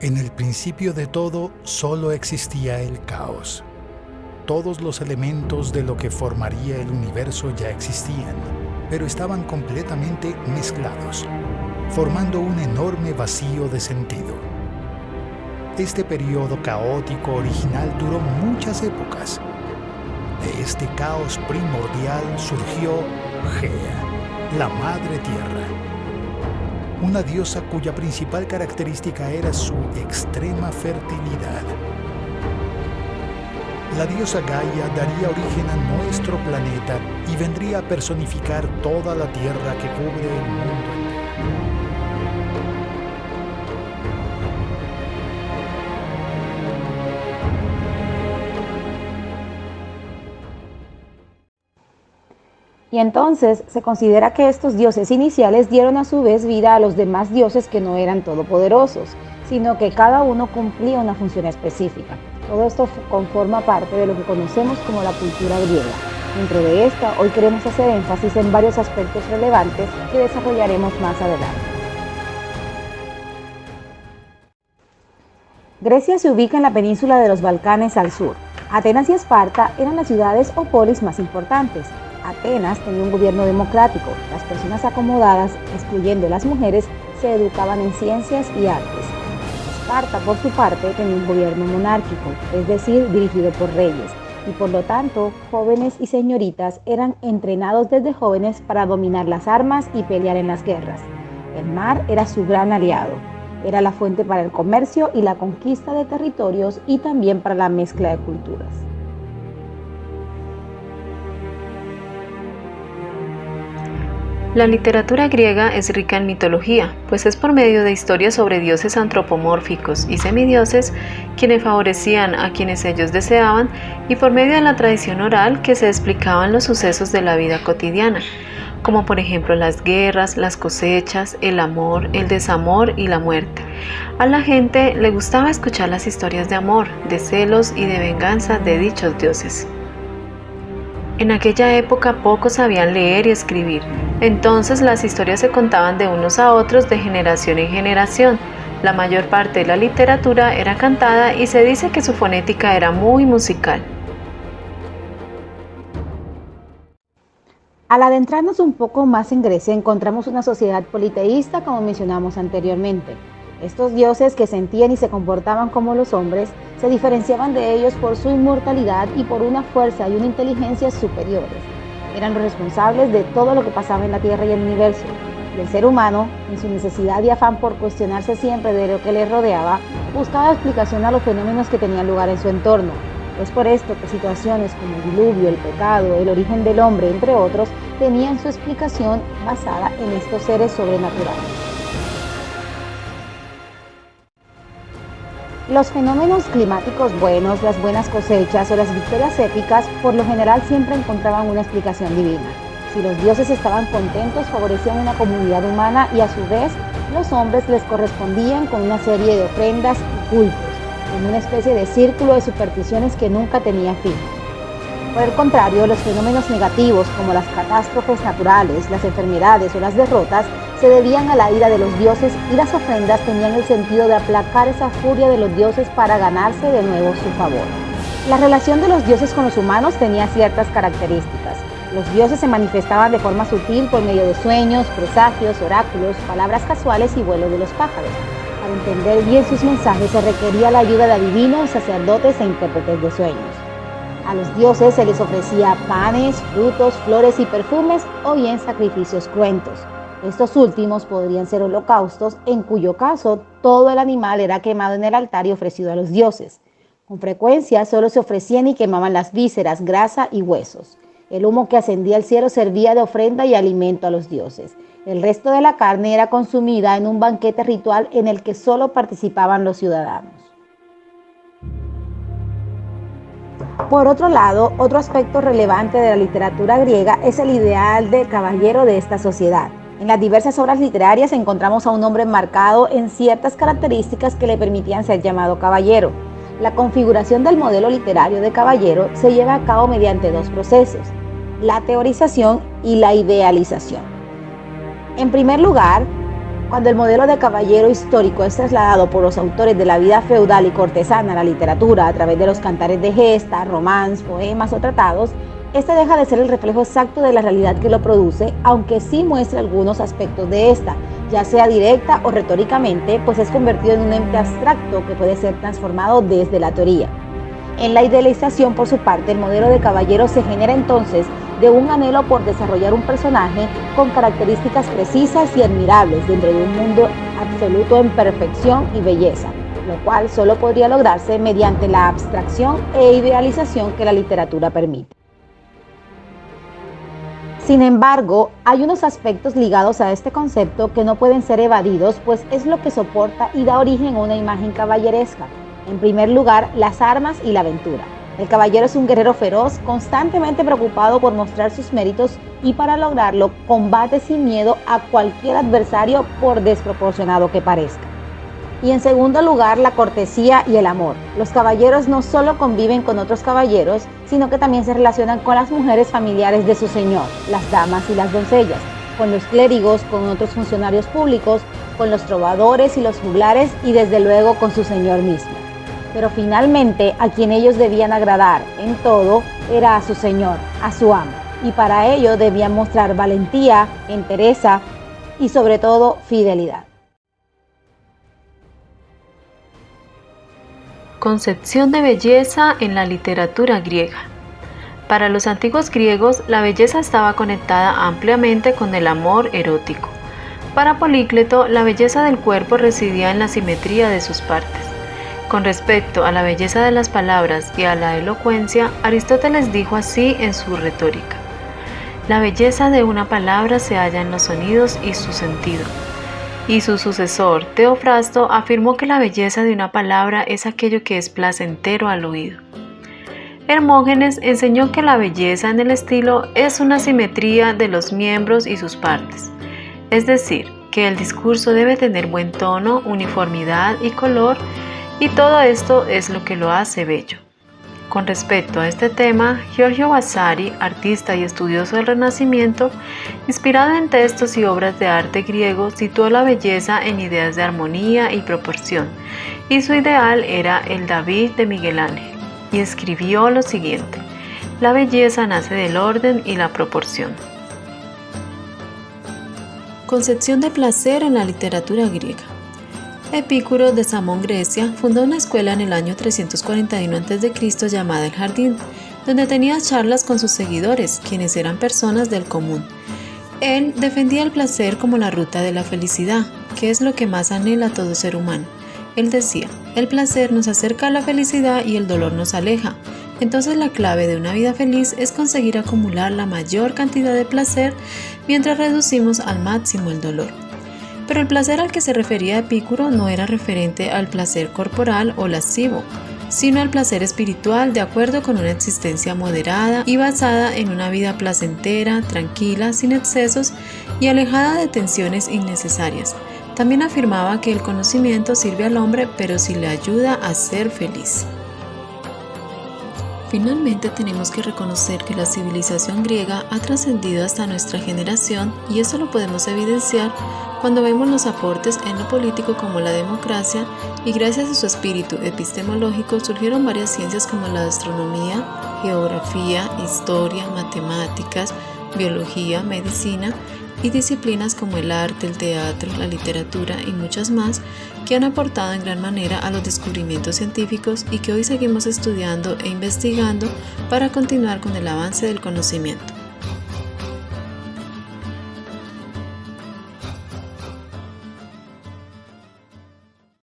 En el principio de todo, solo existía el caos. Todos los elementos de lo que formaría el universo ya existían, pero estaban completamente mezclados, formando un enorme vacío de sentido. Este periodo caótico original duró muchas épocas. De este caos primordial surgió Gea, la Madre Tierra, una diosa cuya principal característica era su extrema fertilidad. La diosa Gaia daría origen a nuestro planeta y vendría a personificar toda la tierra que cubre el mundo entero. Y entonces se considera que estos dioses iniciales dieron a su vez vida a los demás dioses que no eran todopoderosos, sino que cada uno cumplía una función específica. Todo esto conforma parte de lo que conocemos como la cultura griega. Dentro de esta, hoy queremos hacer énfasis en varios aspectos relevantes que desarrollaremos más adelante. Grecia se ubica en la península de los Balcanes al sur. Atenas y Esparta eran las ciudades o polis más importantes. Atenas tenía un gobierno democrático. Las personas acomodadas, excluyendo las mujeres, se educaban en ciencias y artes. Esparta, por su parte, tenía un gobierno monárquico, es decir, dirigido por reyes, y por lo tanto, jóvenes y señoritas eran entrenados desde jóvenes para dominar las armas y pelear en las guerras. El mar era su gran aliado. Era la fuente para el comercio y la conquista de territorios y también para la mezcla de culturas. La literatura griega es rica en mitología, pues es por medio de historias sobre dioses antropomórficos y semidioses quienes favorecían a quienes ellos deseaban y por medio de la tradición oral que se explicaban los sucesos de la vida cotidiana, como por ejemplo las guerras, las cosechas, el amor, el desamor y la muerte. A la gente le gustaba escuchar las historias de amor, de celos y de venganza de dichos dioses. En aquella época pocos sabían leer y escribir, entonces las historias se contaban de unos a otros de generación en generación. La mayor parte de la literatura era cantada y se dice que su fonética era muy musical. Al adentrarnos un poco más en Grecia encontramos una sociedad politeísta como mencionamos anteriormente. Estos dioses que sentían y se comportaban como los hombres se diferenciaban de ellos por su inmortalidad y por una fuerza y una inteligencia superiores. Eran los responsables de todo lo que pasaba en la Tierra y el universo. Y el ser humano, en su necesidad y afán por cuestionarse siempre de lo que le rodeaba, buscaba explicación a los fenómenos que tenían lugar en su entorno. Es por esto que situaciones como el diluvio, el pecado, el origen del hombre, entre otros, tenían su explicación basada en estos seres sobrenaturales. Los fenómenos climáticos buenos, las buenas cosechas o las victorias épicas, por lo general siempre encontraban una explicación divina. Si los dioses estaban contentos, favorecían una comunidad humana y a su vez los hombres les correspondían con una serie de ofrendas y cultos, en una especie de círculo de supersticiones que nunca tenía fin. Por el contrario, los fenómenos negativos como las catástrofes naturales, las enfermedades o las derrotas se debían a la ira de los dioses y las ofrendas tenían el sentido de aplacar esa furia de los dioses para ganarse de nuevo su favor. La relación de los dioses con los humanos tenía ciertas características. Los dioses se manifestaban de forma sutil por medio de sueños, presagios, oráculos, palabras casuales y vuelo de los pájaros. Para entender bien sus mensajes se requería la ayuda de adivinos, sacerdotes e intérpretes de sueños. A los dioses se les ofrecía panes, frutos, flores y perfumes o bien sacrificios cruentos. Estos últimos podrían ser holocaustos, en cuyo caso todo el animal era quemado en el altar y ofrecido a los dioses. Con frecuencia solo se ofrecían y quemaban las vísceras, grasa y huesos. El humo que ascendía al cielo servía de ofrenda y alimento a los dioses. El resto de la carne era consumida en un banquete ritual en el que solo participaban los ciudadanos. Por otro lado, otro aspecto relevante de la literatura griega es el ideal del caballero de esta sociedad. En las diversas obras literarias encontramos a un hombre enmarcado en ciertas características que le permitían ser llamado caballero. La configuración del modelo literario de caballero se lleva a cabo mediante dos procesos: la teorización y la idealización. En primer lugar, Cuando el modelo de caballero histórico es trasladado por los autores de la vida feudal y cortesana a la literatura a través de los cantares de gesta, romance, poemas o tratados, este deja de ser el reflejo exacto de la realidad que lo produce, aunque sí muestra algunos aspectos de esta, ya sea directa o retóricamente, pues es convertido en un ente abstracto que puede ser transformado desde la teoría. En la idealización, por su parte, el modelo de caballero se genera entonces de un anhelo por desarrollar un personaje con características precisas y admirables dentro de un mundo absoluto en perfección y belleza, lo cual solo podría lograrse mediante la abstracción e idealización que la literatura permite. Sin embargo, hay unos aspectos ligados a este concepto que no pueden ser evadidos, pues es lo que soporta y da origen a una imagen caballeresca. En primer lugar, las armas y la aventura. El caballero es un guerrero feroz, constantemente preocupado por mostrar sus méritos y para lograrlo combate sin miedo a cualquier adversario por desproporcionado que parezca. Y en segundo lugar, la cortesía y el amor. Los caballeros no solo conviven con otros caballeros, sino que también se relacionan con las mujeres familiares de su señor, las damas y las doncellas, con los clérigos, con otros funcionarios públicos, con los trovadores y los juglares y desde luego con su señor mismo. Pero finalmente a quien ellos debían agradar en todo era a su señor, a su amo, y para ello debían mostrar valentía, entereza y sobre todo fidelidad. Concepción de belleza en la literatura griega. Para los antiguos griegos, la belleza estaba conectada ampliamente con el amor erótico. Para Polícleto, la belleza del cuerpo residía en la simetría de sus partes. Con respecto a la belleza de las palabras y a la elocuencia, Aristóteles dijo así en su Retórica: la belleza de una palabra se halla en los sonidos y su sentido. Y su sucesor, Teofrasto, afirmó que la belleza de una palabra es aquello que es placentero al oído. Hermógenes enseñó que la belleza en el estilo es una simetría de los miembros y sus partes, es decir, que el discurso debe tener buen tono, uniformidad y color, y todo esto es lo que lo hace bello. Con respecto a este tema, Giorgio Vasari, artista y estudioso del Renacimiento, inspirado en textos y obras de arte griego, situó la belleza en ideas de armonía y proporción, y su ideal era el David de Miguel Ángel, y escribió lo siguiente: la belleza nace del orden y la proporción. Concepción de placer en la literatura griega. Epicuro de Samón, Grecia, fundó una escuela en el año 341 a.C. llamada El Jardín, donde tenía charlas con sus seguidores, quienes eran personas del común. Él defendía el placer como la ruta de la felicidad, que es lo que más anhela todo ser humano. Él decía: el placer nos acerca a la felicidad y el dolor nos aleja. Entonces la clave de una vida feliz es conseguir acumular la mayor cantidad de placer mientras reducimos al máximo el dolor. Pero el placer al que se refería Epicuro no era referente al placer corporal o lascivo, sino al placer espiritual de acuerdo con una existencia moderada y basada en una vida placentera, tranquila, sin excesos y alejada de tensiones innecesarias. También afirmaba que el conocimiento sirve al hombre, pero si le ayuda a ser feliz. Finalmente tenemos que reconocer que la civilización griega ha trascendido hasta nuestra generación, y eso lo podemos evidenciar cuando vemos los aportes en lo político como la democracia, y gracias a su espíritu epistemológico surgieron varias ciencias como la astronomía, geografía, historia, matemáticas, biología, medicina y disciplinas como el arte, el teatro, la literatura y muchas más, que han aportado en gran manera a los descubrimientos científicos y que hoy seguimos estudiando e investigando para continuar con el avance del conocimiento.